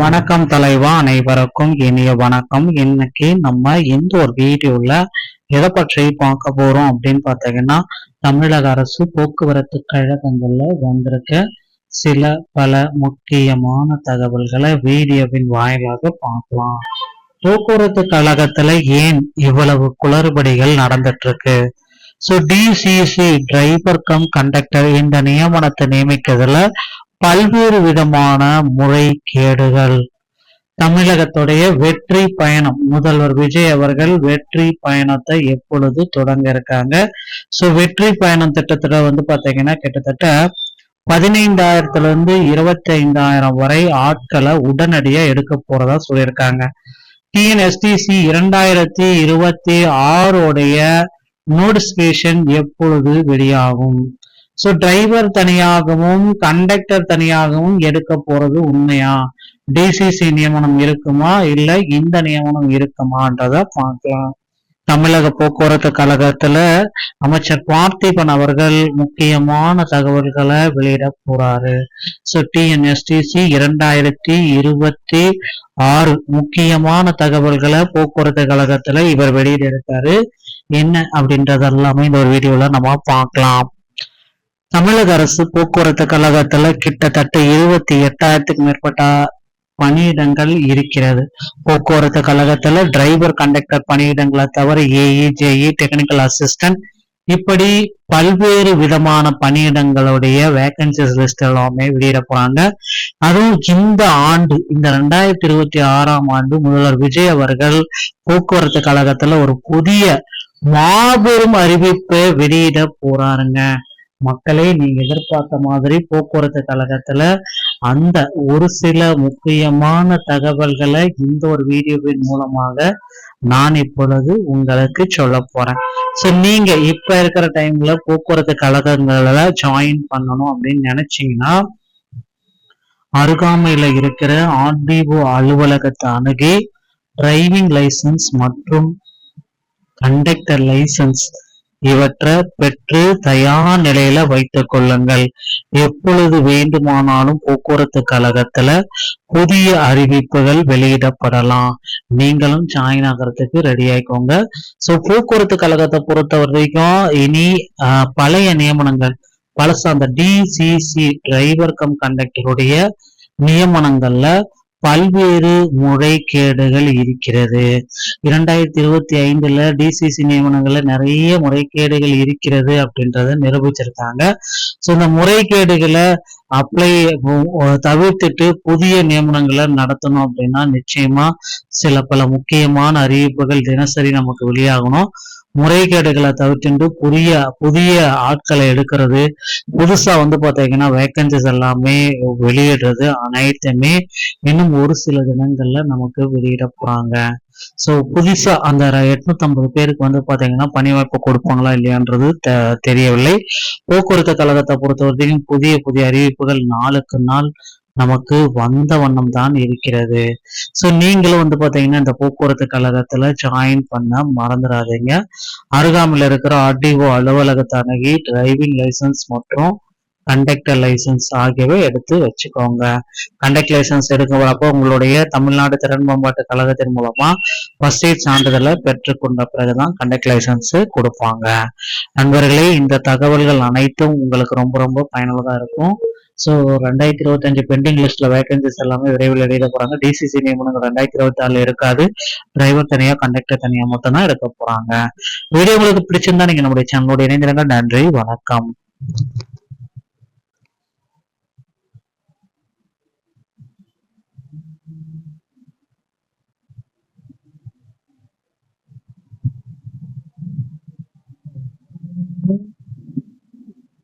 வணக்கம் தலைவா, அனைவருக்கும் இனிய வணக்கம். இன்னைக்கு நம்ம இந்த ஒரு வீடியோல எதை பற்றி பார்க்க போறோம் அப்படின்னு பார்த்தீங்கன்னா, தமிழக அரசு போக்குவரத்து கழகங்கள்ல வந்திருக்க சில பல முக்கியமான தகவல்களை வீடியோவின் வாயிலாக பார்க்கலாம். போக்குவரத்து கழகத்துல ஏன் இவ்வளவு குளறுபடிகள் நடந்துட்டு இருக்கு? டிசிசி டிரைவர் கம் கண்டக்டர் இந்த நியமனத்தை நியமிக்கிறதுல பல்வேறு விதமான முறைகேடுகள். தமிழகத்துடைய வெற்றி பயணம், முதல்வர் விஜய் அவர்கள் வெற்றி பயணத்தை எப்பொழுது தொடங்க இருக்காங்க? வெற்றி பயணம் திட்டத்துல பாத்தீங்கன்னா கிட்டத்தட்ட 15,000 25,000 வரை ஆட்களை உடனடியா எடுக்க போறதா சொல்லியிருக்காங்க. டிஎன்எஸ்டிசி 2026 நோட்டிபிகேஷன் எப்பொழுது வெளியாகும்? டிரைவர் தனியாகவும் கண்டக்டர் தனியாகவும் எடுக்க போறது உண்மையா? டிசிசி நியமனம் இருக்குமா இல்ல இந்த நியமனம் இருக்குமான்றத பார்க்கலாம். தமிழக போக்குவரத்து கழகத்துல அமைச்சர் பார்த்திபன் அவர்கள் முக்கியமான தகவல்களை வெளியிட போறாரு. டிஎன்எஸ்டிசி 2026 முக்கியமான தகவல்களை போக்குவரத்து கழகத்துல இவர் வெளியிட இருக்காரு. என்ன அப்படின்றதெல்லாமே இந்த ஒரு வீடியோல நம்ம பார்க்கலாம். தமிழக அரசு போக்குவரத்து கழகத்துல கிட்டத்தட்ட 28,000க்கும் மேற்பட்ட பணியிடங்கள் இருக்கிறது. போக்குவரத்து கழகத்துல டிரைவர் கண்டக்டர் பணியிடங்களை தவிர ஏஇ, ஜேஇ, டெக்னிக்கல் அசிஸ்டன்ட் இப்படி பல்வேறு விதமான பணியிடங்களுடைய வேகன்சிஸ் லிஸ்ட் எல்லாமே வெளியிட போறாங்க. அதுவும் இந்த ஆண்டு, இந்த 2026 முதல்வர் விஜய் அவர்கள் போக்குவரத்து கழகத்துல ஒரு புதிய மாபெரும் அறிவிப்பை வெளியிட போறாருங்க. மக்களே, நீங்க எதிர்பார்த்த மாதிரி போக்குவரத்து கழகத்துல அந்த ஒரு சில முக்கியமான தகவல்களை இந்த ஒரு வீடியோவின் மூலமாக நான் இப்பொழுது உங்களுக்கு சொல்ல போறேன். நீங்க இப்ப இருக்கிற டைம்ல போக்குவரத்து கழகங்கள ஜாயின் பண்ணணும் அப்படின்னு நினைச்சீங்கன்னா, அருகாமையில இருக்கிற ஆர்டிஓ அலுவலகத்தை அணுகி டிரைவிங் லைசன்ஸ் மற்றும் கண்டக்டர் லைசன்ஸ் இவற்றை பெற்று தயார் நிலையில வைத்துக் கொள்ளுங்கள். எப்பொழுது வேண்டுமானாலும் போக்குவரத்து கழகத்துல புதிய அறிவிப்புகள் வெளியிடப்படலாம். நீங்களும் ஜாயின் ஆகிறதுக்கு ரெடி ஆயிக்கோங்க. போக்குவரத்து கழகத்தை பொறுத்த வரைக்கும் இனி பழைய நியமனங்கள் பழச அந்த டிசிசி டிரைவர் கம் கண்டக்டருடைய நியமனங்கள்ல பல்வேறு முறைகேடுகள் இருக்கிறது. 2025 டிசிசி நியமனங்கள்ல நிறைய முறைகேடுகள் இருக்கிறது அப்படின்றத நிரூபிச்சிருக்காங்க. இந்த முறைகேடுகளை தவிர்த்துட்டு புதிய நியமனங்களை நடத்தணும் அப்படின்னா நிச்சயமா சில பல முக்கியமான அறிவிப்புகள் தினசரி நமக்கு வெளியாகணும். முறைகேடுகளை தவிர்த்து புதிய ஆட்களை எடுக்கிறது, புதுசா பாத்தீங்கன்னா வேகன்சிஸ் எல்லாமே வெளியிடுறது அனைத்துமே இன்னும் ஒரு சில தினங்கள்ல நமக்கு வெளியிட போறாங்க. புதுசா அந்த 850 பேருக்கு பாத்தீங்கன்னா பணி வாய்ப்பு கொடுப்பாங்களா இல்லையான்றது தெரியவில்லை. போக்குவரத்து கழகத்தை பொறுத்த வரைக்கும் புதிய அறிவிப்புகள் நாளுக்கு நாள் நமக்கு வந்த வண்ணம் தான் இருக்கிறது. நீங்களும் பாத்தீங்கன்னா இந்த போக்குவரத்து கழகத்துல ஜாயின் பண்ண மறந்துடாதீங்க. அருகாமையில் இருக்கிற ஆர்டிஓ அலுவலகத்தை அணுகி டிரைவிங் லைசன்ஸ் மற்றும் கண்டக்டர் லைசன்ஸ் ஆகியவை எடுத்து வச்சுக்கோங்க. கண்டக்டர் லைசன்ஸ் எடுக்கிறப்போ உங்களுடைய தமிழ்நாடு திறன் மேம்பாட்டு கழகத்தின் மூலமா ஃபர்ஸ்ட் எய்ட் சான்றிதழை பெற்றுக்கொண்ட பிறகுதான் கண்டக்டர் லைசன்ஸ் கொடுப்பாங்க. நண்பர்களே, இந்த தகவல்கள் அனைத்தும் உங்களுக்கு ரொம்ப ரொம்ப பயனுள்ளதா இருக்கும். 2025 பெண்டிங் லிஸ்ட்ல வேகன்சிஸ் எல்லாமே விரைவில் வெளியிட போறாங்க. டிசிசி நியமனங்கள் 2026 இருக்காது. டிரைவர் தனியா கண்டக்டர் தனியா மட்டும் தான் எடுக்க போறாங்க. வீடியோ உங்களுக்கு பிடிச்சிருந்தா நீங்க நம்முடைய சேனலோட இணைந்திருங்க. நன்றி, வணக்கம்.